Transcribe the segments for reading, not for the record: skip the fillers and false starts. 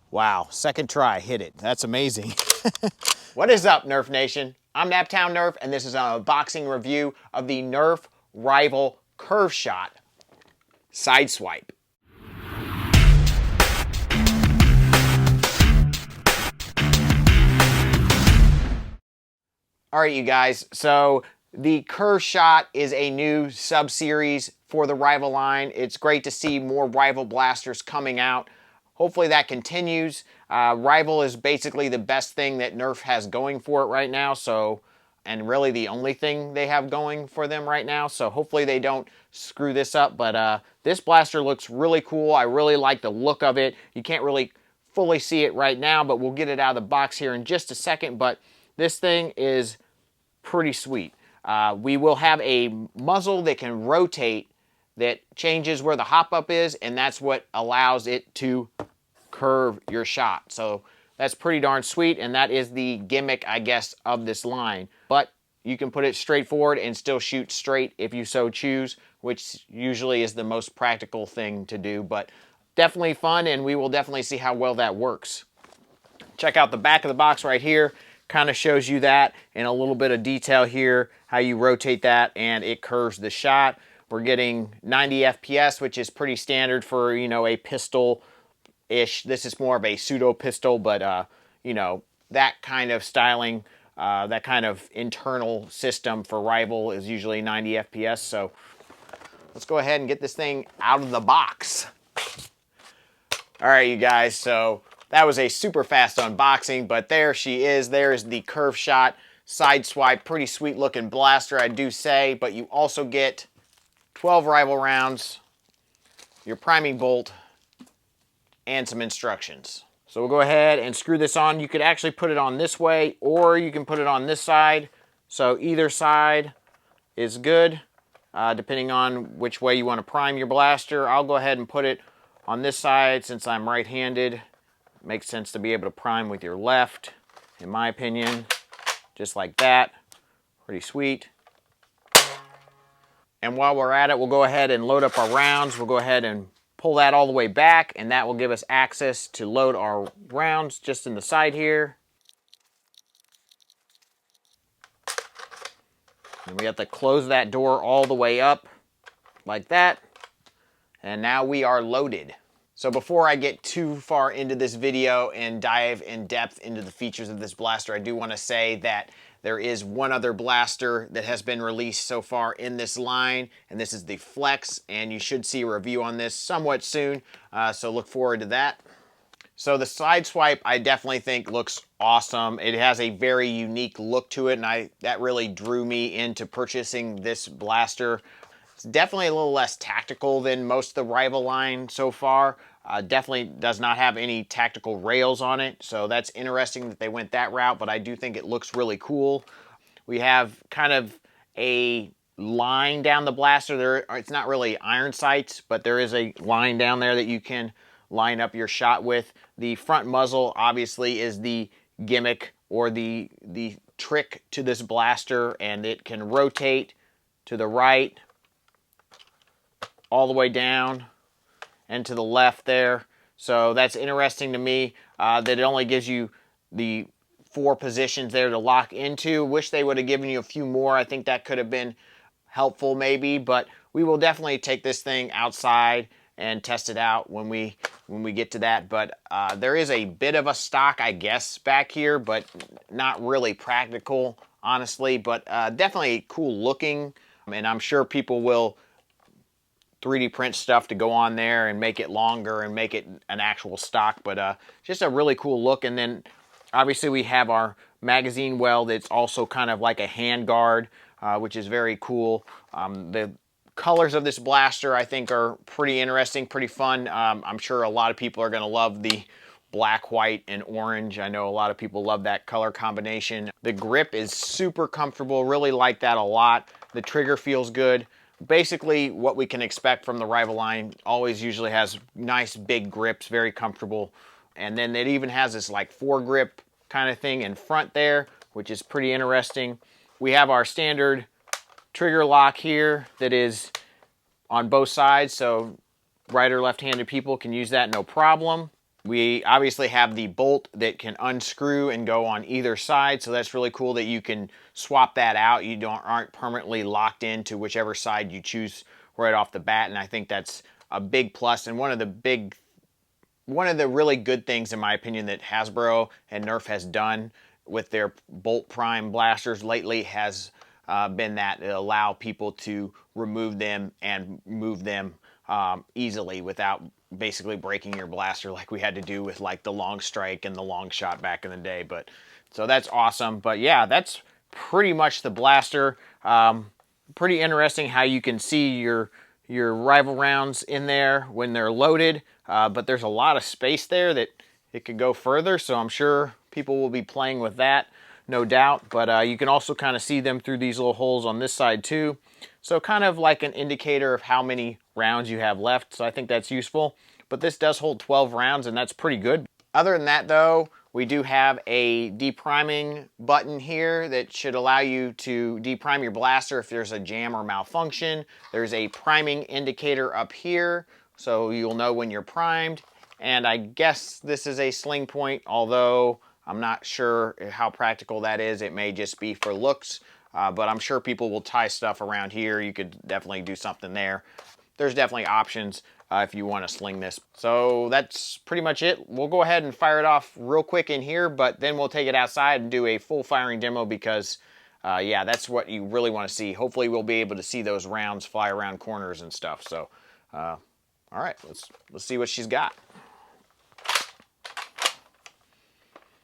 Wow, second try, hit it. That's amazing. What is up, Nerf Nation? I'm Naptown Nerf, and this is an unboxing review of the Nerf Rival Curve Shot Sideswipe. All right, you guys, so the Curve Shot is a new sub-series for the Rival line. It's great to see more Rival blasters coming out. Hopefully that continues. Rival is basically the best thing that Nerf has going for it right now, and really the only thing they have going for them right now, so hopefully they don't screw this up, but this blaster looks really cool. I really like the look of it. You can't really fully see it right now, but we'll get it out of the box here in just a second, but this thing is pretty sweet. We will have a muzzle that can rotate, that changes where the hop up is, and that's what allows it to curve your shot. So that's pretty darn sweet, and that is the gimmick, I guess, of this line. But you can put it straight forward and still shoot straight if you so choose, which usually is the most practical thing to do, but definitely fun, and we will definitely see how well that works. Check out the back of the box right here. Kind of shows you that in a little bit of detail here, how you rotate that and it curves the shot. We're getting 90 FPS, which is pretty standard for, you know, a pistol-ish. This is more of a pseudo pistol, but, you know, that kind of styling, that kind of internal system for Rival is usually 90 FPS. So let's go ahead and get this thing out of the box. All right, you guys, so that was a super fast unboxing, but there she is. There is the Curve Shot Sideswipe. Pretty sweet looking blaster, I do say, but you also get 12 Rival rounds, your priming bolt, and some instructions. So we'll go ahead and screw this on. You could actually put it on this way, or you can put it on this side. So either side is good, depending on which way you want to prime your blaster. I'll go ahead and put it on this side since I'm right-handed. Makes sense to be able to prime with your left, in my opinion. Just like that. Pretty sweet. And while we're at it, we'll go ahead and load up our rounds. We'll go ahead and pull that all the way back, and that will give us access to load our rounds just in the side here. And we have to close that door all the way up, like that. And now we are loaded. So before I get too far into this video and dive in depth into the features of this blaster, I do want to say that there is one other blaster that has been released so far in this line, and this is the Flex, and you should see a review on this somewhat soon, so look forward to that. So the Sideswipe, I definitely think looks awesome. It has a very unique look to it, and that really drew me into purchasing this blaster. It's definitely a little less tactical than most of the Rival line so far. Definitely does not have any tactical rails on it, so that's interesting that they went that route, but I do think it looks really cool. We have kind of a line down the blaster. It's not really iron sights, but there is a line down there that you can line up your shot with. The front muzzle obviously is the gimmick or the trick to this blaster, and it can rotate to the right, all the way down and to the left there. So that's interesting to me, that it only gives you the 4 positions there to lock into. Wish they would have given you a few more. I think that could have been helpful maybe, but we will definitely take this thing outside and test it out when we get to that. But there is a bit of a stock, I guess, back here, but not really practical, honestly, but definitely cool looking, and I'm sure people will 3D print stuff to go on there and make it longer and make it an actual stock, but just a really cool look. And then obviously we have our magazine well that's also kind of like a hand guard, which is very cool. The colors of this blaster I think are pretty interesting, pretty fun. I'm sure a lot of people are going to love the black, white, and orange. I know a lot of people love that color combination. The grip is super comfortable, really like that a lot. The trigger feels good. Basically what we can expect from the Rival line. Always usually has nice big grips, very comfortable. And then it even has this like foregrip kind of thing in front there, which is pretty interesting. We have our standard trigger lock here that is on both sides, so right or left-handed people can use that no problem. We obviously have the bolt that can unscrew and go on either side, so that's really cool that you can swap that out. You aren't permanently locked into whichever side you choose right off the bat, and I think that's a big plus. And one of the really good things, in my opinion, that Hasbro and Nerf has done with their bolt prime blasters lately has been that it allow people to remove them and move them easily without basically breaking your blaster like we had to do with like the long strike and the long shot back in the day. But so that's awesome. But yeah, that's pretty much the blaster. Pretty interesting how you can see your rival rounds in there when they're loaded, but there's a lot of space there that it could go further, so I'm sure people will be playing with that, no doubt. But you can also kind of see them through these little holes on this side too, so kind of like an indicator of how many rounds you have left, so I think that's useful. But this does hold 12 rounds, and that's pretty good. Other than that though, we do have a depriming button here that should allow you to deprime your blaster if there's a jam or malfunction. There's a priming indicator up here, so you'll know when you're primed. And I guess this is a sling point, although I'm not sure how practical that is. It may just be for looks, but I'm sure people will tie stuff around here. You could definitely do something there. There's definitely options if you want to sling this. So that's pretty much it. We'll go ahead and fire it off real quick in here, but then we'll take it outside and do a full firing demo because, yeah, that's what you really want to see. Hopefully we'll be able to see those rounds fly around corners and stuff. So, all right, let's see what she's got.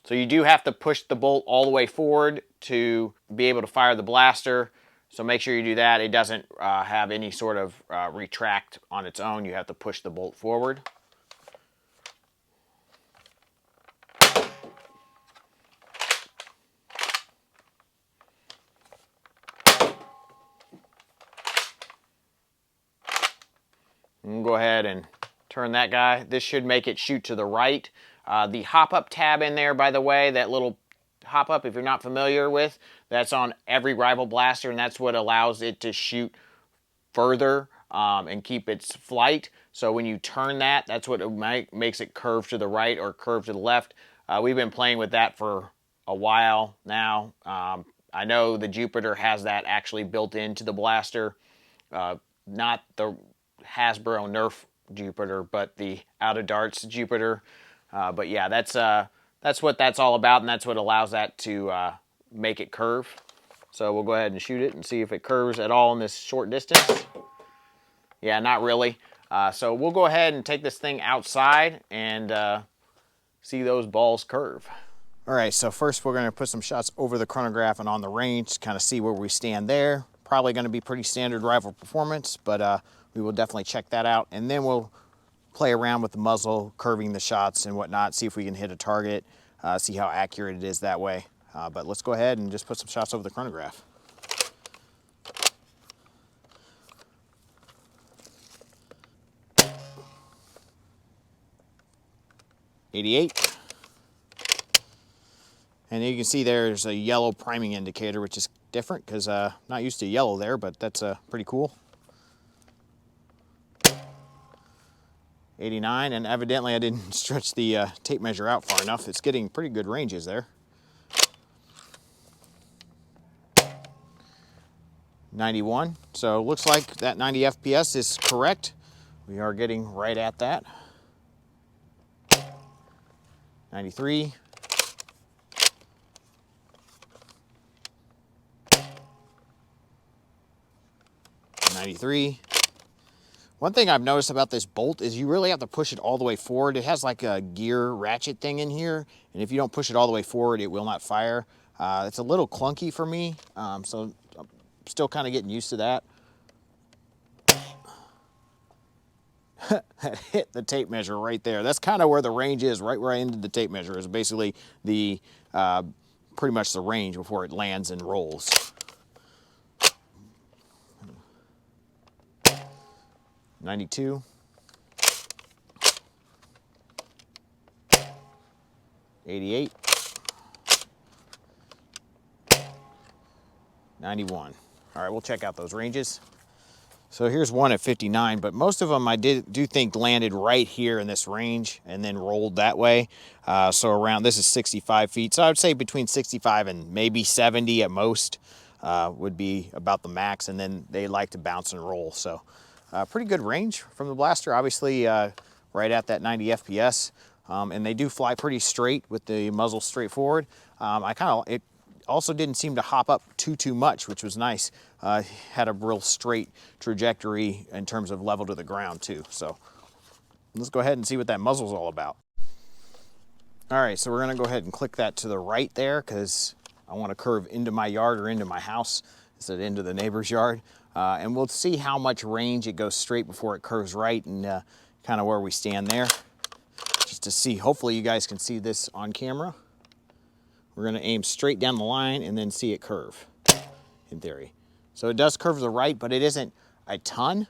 So you do have to push the bolt all the way forward to be able to fire the blaster. So make sure you do that. It doesn't have any sort of retract on its own. You have to push the bolt forward. And go ahead and turn that guy. This should make it shoot to the right. The hop-up tab in there, by the way, that little hop-up, if you're not familiar with, that's on every rival blaster, and that's what allows it to shoot further and keep its flight. So when you turn that, that's what makes it curve to the right or curve to the left. We've been playing with that for a while now. I know the Jupiter has that actually built into the blaster, not the Hasbro Nerf Jupiter, but the Out of Darts Jupiter. But yeah, that's what that's all about, and that's what allows that to make it curve. So we'll go ahead and shoot it and see if it curves at all in this short distance. Yeah, not really. So we'll go ahead and take this thing outside and see those balls curve. All right, so first we're going to put some shots over the chronograph and on the range to kind of see where we stand there. Probably going to be pretty standard rival performance, but we will definitely check that out. And then we'll play around with the muzzle, curving the shots and whatnot, see if we can hit a target, see how accurate it is that way. But let's go ahead and just put some shots over the chronograph. .88. And you can see there's a yellow priming indicator, which is different because not used to yellow there, but that's pretty cool. 89, and evidently I didn't stretch the tape measure out far enough. It's getting pretty good ranges there. 91, so looks like that 90 FPS is correct. We are getting right at that. 93. 93. One thing I've noticed about this bolt is you really have to push it all the way forward. It has like a gear ratchet thing in here, and if you don't push it all the way forward, it will not fire. It's a little clunky for me, so I'm still kind of getting used to that. Hit the tape measure right there. That's kind of where the range is, right where I ended the tape measure is basically the pretty much the range before it lands and rolls. 92. 88. 91. All right, we'll check out those ranges. So here's one at 59, but most of them I do think landed right here in this range and then rolled that way. So around, this is 65 feet. So I would say between 65 and maybe 70 at most would be about the max. And then they like to bounce and roll. So pretty good range from the blaster, obviously right at that 90 FPS. And they do fly pretty straight with the muzzle straight forward. It also didn't seem to hop up too much, which was nice. Had a real straight trajectory in terms of level to the ground too. So let's go ahead and see what that muzzle's all about. All right, so we're gonna go ahead and click that to the right there because I want to curve into my yard or into my house instead of into the neighbor's yard. And we'll see how much range it goes straight before it curves right and kind of where we stand there. Just to see, hopefully you guys can see this on camera. We're gonna aim straight down the line and then see it curve, in theory. So it does curve to the right, but it isn't a ton,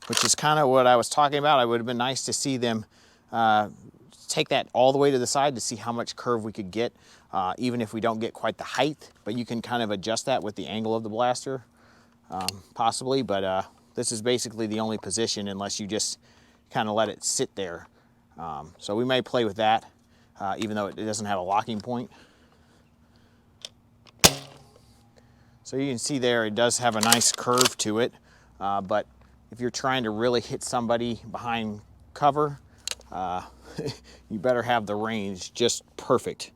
which is kind of what I was talking about. It would have been nice to see them take that all the way to the side to see how much curve we could get, even if we don't get quite the height, but you can kind of adjust that with the angle of the blaster, possibly, but this is basically the only position unless you just kind of let it sit there. So we may play with that. Even though it doesn't have a locking point. So you can see there it does have a nice curve to it, but if you're trying to really hit somebody behind cover, you better have the range just perfect.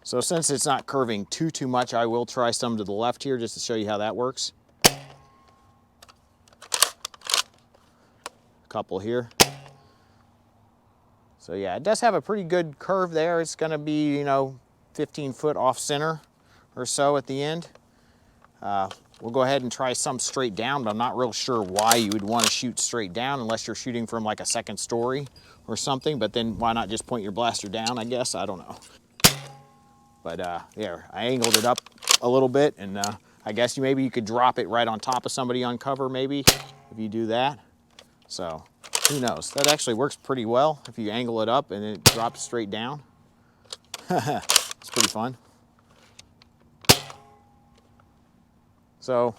So since it's not curving too much, I will try some to the left here just to show you how that works. A couple here. So yeah, it does have a pretty good curve there. It's gonna be, 15 foot off center or so at the end. We'll go ahead and try some straight down, but I'm not real sure why you would want to shoot straight down unless you're shooting from like a second story or something, but then why not just point your blaster down, I guess? I don't know. But yeah, I angled it up a little bit, and I guess maybe you could drop it right on top of somebody on cover, maybe, if you do that. So, who knows? That actually works pretty well if you angle it up and it drops straight down. It's pretty fun. So,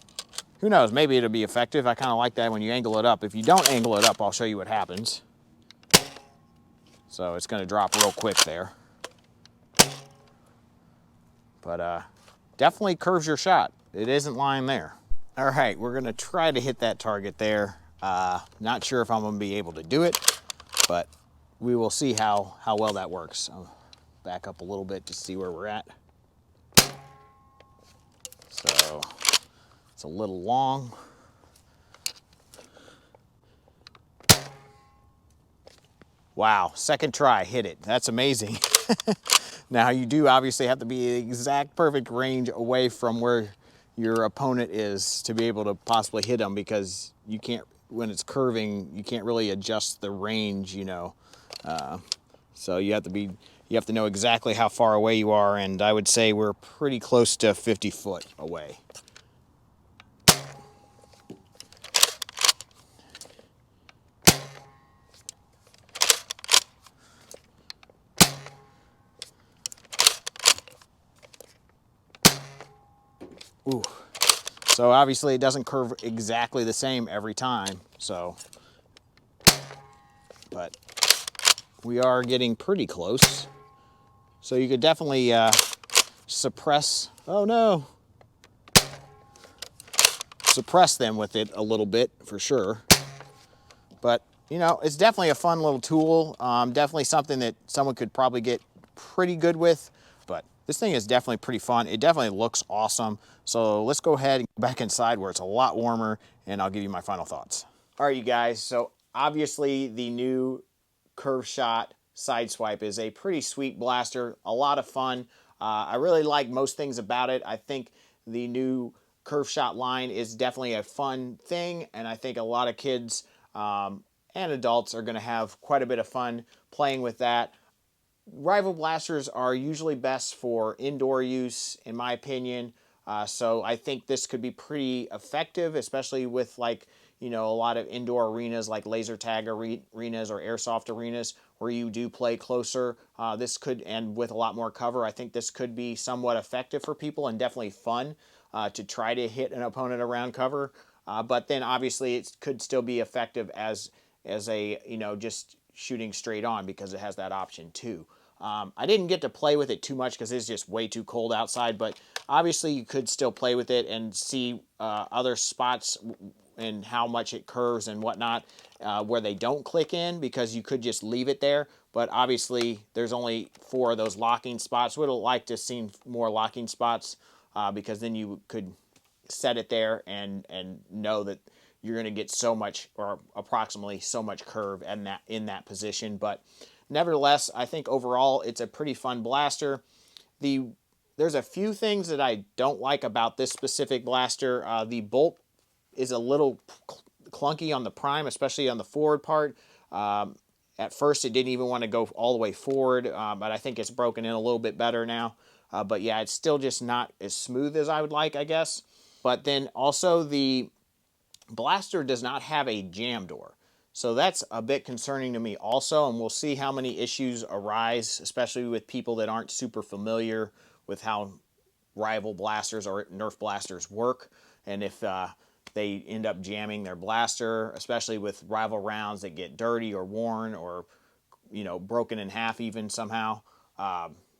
who knows? Maybe it'll be effective. I kind of like that when you angle it up. If you don't angle it up, I'll show you what happens. So, it's going to drop real quick there. But definitely curves your shot. It isn't lying there. All right, we're gonna try to hit that target there. Not sure if I'm gonna be able to do it, but we will see how well that works. I'll back up a little bit to see where we're at. So it's a little long. Wow, second try, hit it. That's amazing. Now you do obviously have to be the exact perfect range away from where your opponent is to be able to possibly hit them, because you can't, when it's curving, you can't really adjust the range, so you have to know exactly how far away you are, and I would say we're pretty close to 50 foot away. Ooh. So obviously it doesn't curve exactly the same every time, but we are getting pretty close. So you could definitely suppress them with it a little bit for sure. But it's definitely a fun little tool. Definitely something that someone could probably get pretty good with. But this thing is definitely pretty fun. It definitely looks awesome. So let's go ahead and go back inside where it's a lot warmer, and I'll give you my final thoughts. All right, you guys. So obviously the new Curve Shot Sideswipe is a pretty sweet blaster. A lot of fun. I really like most things about it. I think the new Curve Shot line is definitely a fun thing, and I think a lot of kids and adults are going to have quite a bit of fun playing with that. Rival blasters are usually best for indoor use, in my opinion. So I think this could be pretty effective, especially with you know, a lot of indoor arenas like laser tag arenas or airsoft arenas where you do play closer. This could, and with a lot more cover, I think this could be somewhat effective for people and definitely fun to try to hit an opponent around cover. But then obviously it could still be effective as a, you know, just shooting straight on because it has that option too. I didn't get to play with it too much because it's just way too cold outside, but obviously you could still play with it and see other spots and how much it curves and whatnot where they don't click in, because you could just leave it there. But obviously there's only 4 of those locking spots. Would have liked to have seen more locking spots because then you could set it there and know that you're going to get so much, or approximately so much curve in that position. But nevertheless, I think overall it's a pretty fun blaster. There's a few things that I don't like about this specific blaster. The bolt is a little clunky on the prime, especially on the forward part. At first, it didn't even want to go all the way forward, but I think it's broken in a little bit better now. But yeah, it's still just not as smooth as I would like, I guess. But then also the blaster does not have a jam door. So that's a bit concerning to me also, and we'll see how many issues arise, especially with people that aren't super familiar with how rival blasters or Nerf blasters work, and if they end up jamming their blaster, especially with rival rounds that get dirty or worn or, you know, broken in half even somehow.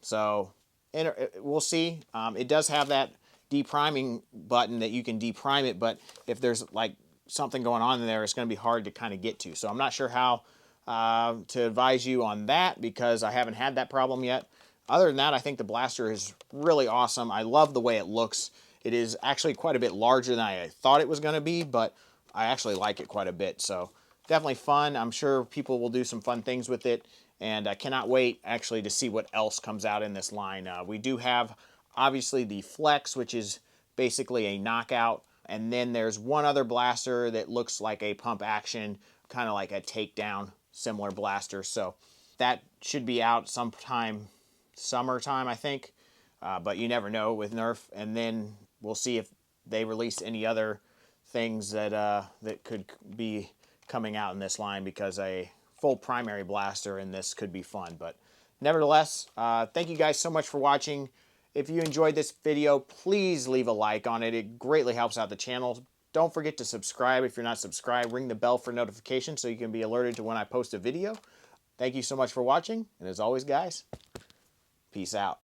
So we'll see. It does have that depriming button that you can deprime it, but if there's like something going on in there, it's going to be hard to kind of get to. So I'm not sure how to advise you on that because I haven't had that problem yet. Other than that, I think the blaster is really awesome. I love the way it looks. It is actually quite a bit larger than I thought it was going to be, but I actually like it quite a bit. So definitely fun. I'm sure people will do some fun things with it, and I cannot wait actually to see what else comes out in this line. We do have obviously the Flex, which is basically a knockout, and then there's one other blaster that looks like a pump action, kind of like a takedown similar blaster. So that should be out sometime summertime, I think, but you never know with Nerf. And then we'll see if they release any other things that that could be coming out in this line, because a full primary blaster in this could be fun. But nevertheless, thank you guys so much for watching. If you enjoyed this video, please leave a like on it. It greatly helps out the channel. Don't forget to subscribe if you're not subscribed. Ring the bell for notifications so you can be alerted to when I post a video. Thank you so much for watching, and as always, guys, peace out.